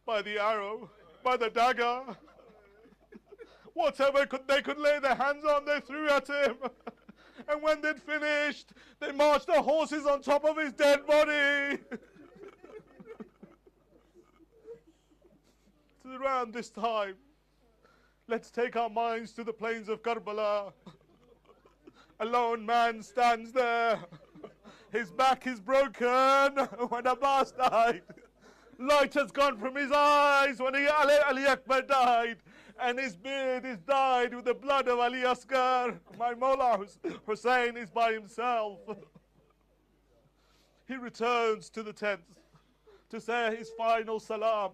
by the arrow, by the dagger. Whatever they could lay their hands on, they threw at him. And when they'd finished, they marched the horses on top of his dead body. So around this time, let's take our minds to the plains of Karbala. A lone man stands there. His back is broken when Abbas died. Light has gone from his eyes when Ali Akbar died. And his beard is dyed with the blood of Ali Asghar. My Mawla Hussein is by himself. He returns to the tent to say his final salam.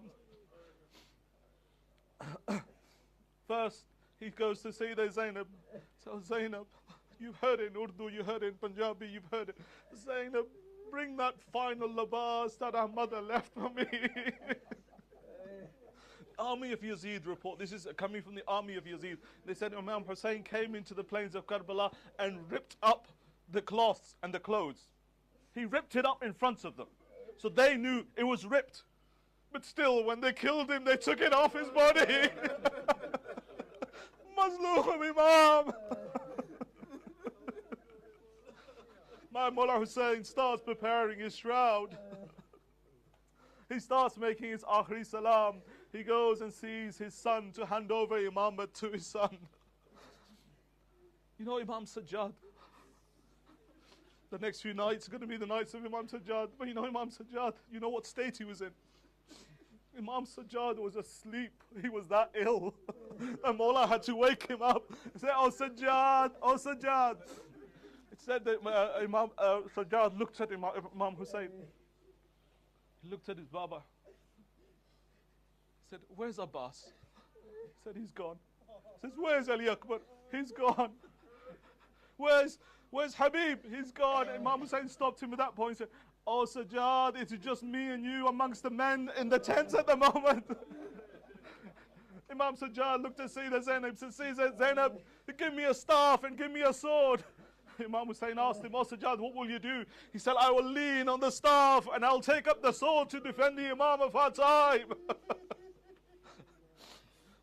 First, he goes to see the Zainab. So Zainab, you've heard it in Urdu, you heard it in Punjabi, you've heard it. Zainab, bring that final labas that our mother left for me. Army of Yazid report, this is coming from the army of Yazid. They said Imam Hussein came into the plains of Karbala and ripped up the cloths and the clothes. He ripped it up in front of them. So they knew it was ripped. But still, when they killed him, they took it off his body. Mazloom Imam. My Mullah Hussein starts preparing his shroud. He starts making his akhri salam. He goes and sees his son to hand over Imamat to his son. You know Imam Sajjad? The next few nights are going to be the nights of Imam Sajjad. But you know Imam Sajjad, you know what state he was in? Imam Sajjad was asleep. He was that ill. And Mawla had to wake him up and say, oh Sajjad, oh Sajjad. It said that Imam Sajjad looked at Imam Hussein. He looked at his Baba. He said, where's Abbas? He said, he's gone. He says, where's Ali Akbar? He's gone. Where's Habib? He's gone. Imam Hussein stopped him at that point and said, oh Sajjad, it's just me and you amongst the men in the tents at the moment. Imam Sajjad looked at Sayyidah Zainab and said, Zainab, give me a staff and give me a sword. Imam Hussein asked him, oh Sajjad, what will you do? He said, I will lean on the staff and I'll take up the sword to defend the Imam of our time.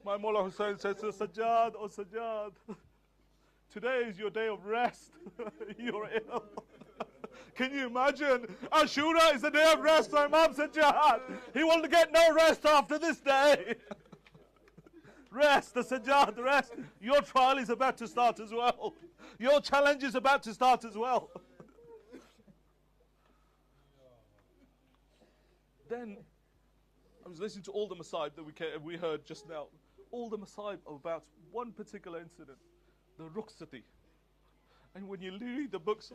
My Mullah Hussein says to Sajjad, oh Sajjad, today is your day of rest. You're ill. Can you imagine? Ashura is the day of rest for Imam Sajjad. He will get no rest after this day. Rest, the Sajjad, rest. Your trial is about to start as well. Your challenge is about to start as well. Then, I was listening to all the masaib that we heard just now. All the masaib about one particular incident, the Rukhsati. And when you read the books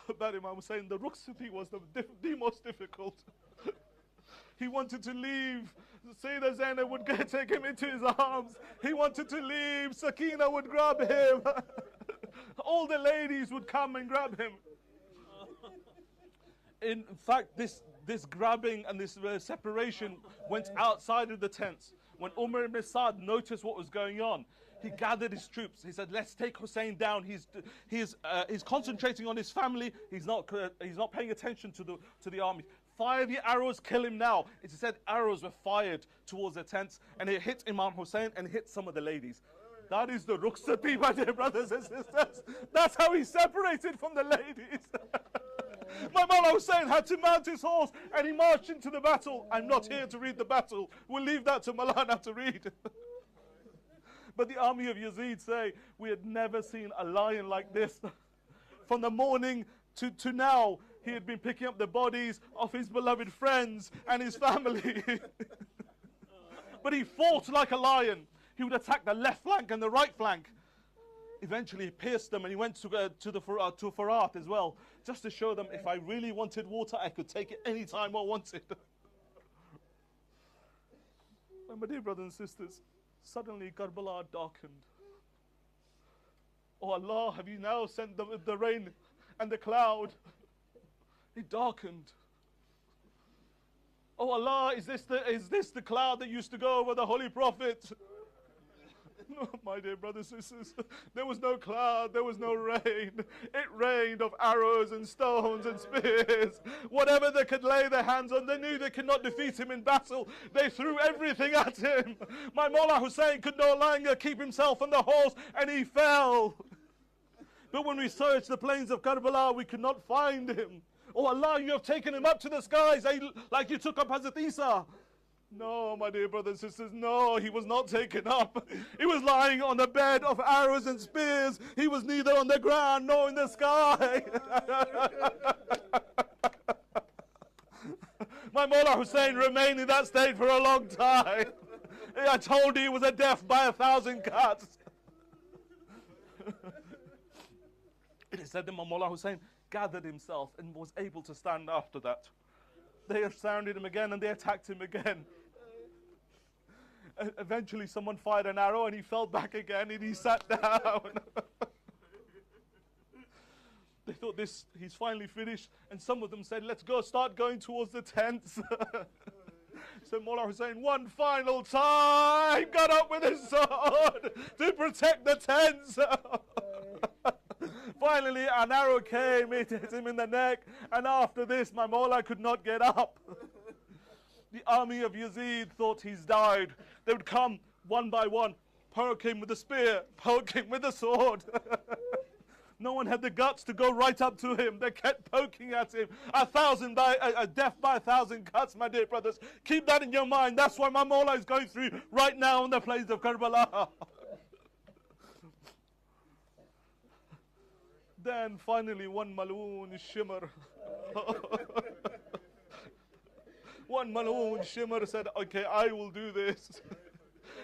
about Imam Hussein, the Rukhsati was the most difficult. He wanted to leave. Sayyidah Zainab would take him into his arms. He wanted to leave. Sakina would grab him. All the ladies would come and grab him. In fact, this grabbing and this separation went outside of the tents. When Umar ibn Sa'd noticed what was going on, he gathered his troops. He said, let's take Hussein down. He's concentrating on his family. He's not paying attention to the army. Fire the arrows, kill him now. It said arrows were fired towards the tents and it hit Imam Hussein and hit some of the ladies. That is the Rukhsati, my dear brothers and sisters. That's how he separated from the ladies. My Mullah Hussein had to mount his horse and he marched into the battle. I'm not here to read the battle. We'll leave that to Malana to read. But the army of Yazid say, we had never seen a lion like this. From the morning to now, he had been picking up the bodies of his beloved friends and his family. But he fought like a lion. He would attack the left flank and the right flank. Eventually he pierced them and he went to Farat as well, just to show them if I really wanted water, I could take it any time I wanted. And my dear brothers and sisters, suddenly Karbala darkened. Oh Allah, have you now sent the rain and the cloud? It darkened. Oh Allah, is this the cloud that used to go over the Holy Prophet? My dear brothers and sisters, there was no cloud, there was no rain. It rained of arrows and stones and spears. Whatever they could lay their hands on, they knew they could not defeat him in battle. They threw everything at him. My Mawla Hussein could no longer keep himself on the horse, and he fell. But when we searched the plains of Karbala, we could not find him. Oh Allah, you have taken him up to the skies, like you took up Hazrat Isa. No, my dear brothers and sisters, no, he was not taken up. He was lying on a bed of arrows and spears. He was neither on the ground nor in the sky. My Mawla Hussein remained in that state for a long time. I told you he was a death by 1,000 cuts. It is said that my Mawla Hussein gathered himself and was able to stand after that. They surrounded him again and they attacked him again. Eventually someone fired an arrow and he fell back again and he sat down. They thought he's finally finished, and some of them said, let's start going towards the tents. So Mawla Hussein one final time got up with his sword to protect the tents. Finally an arrow came, it hit him in the neck, and after this my Mawla could not get up. The army of Yazid thought he's died. They would come one by one, poke him with a spear, poke him with a sword. No one had the guts to go right up to him. They kept poking at him. A death by 1,000 cuts, my dear brothers. Keep that in your mind. That's what my Mawla is going through right now on the plains of Karbala. Then finally one Maloon Shimmer. One Maloon Shimmer said, okay, I will do this.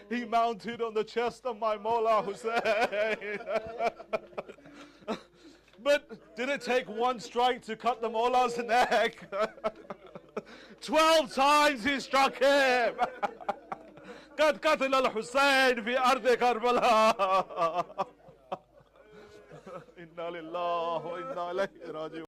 He mounted on the chest of my Mawla Hussein. But did it take one strike to cut the Mawla's neck? 12 times he struck him. قد قتل الحسين في أرض كربلاء. إنا لله وإنا إليه راجعون.